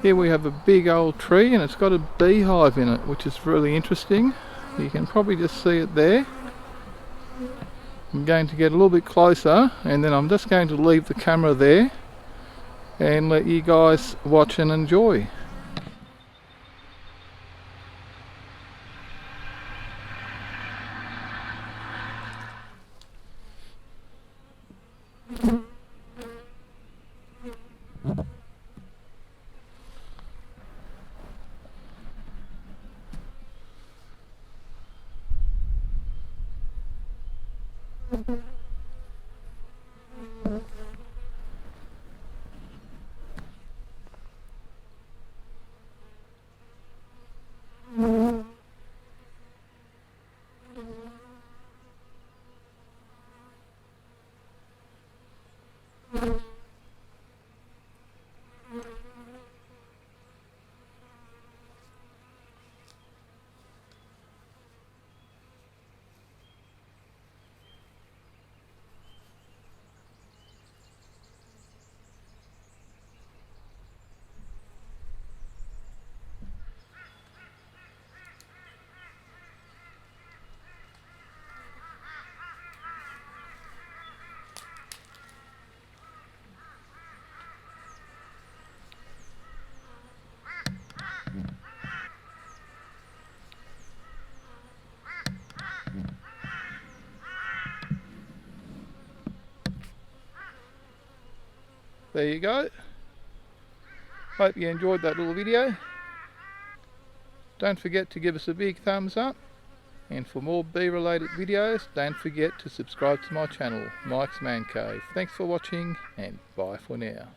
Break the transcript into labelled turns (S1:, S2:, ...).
S1: Here we have a big old tree and it's got a beehive in it, which is really interesting. You can probably just see it there. I'm going to get a little bit closer and then I'm just going to leave the camera there and let you guys watch and enjoy. There you go. Hope you enjoyed that little video. Don't forget to give us a big thumbs up. And for more bee related videos, don't forget to subscribe to my channel, Mike's Man Cave. Thanks for watching and bye for now.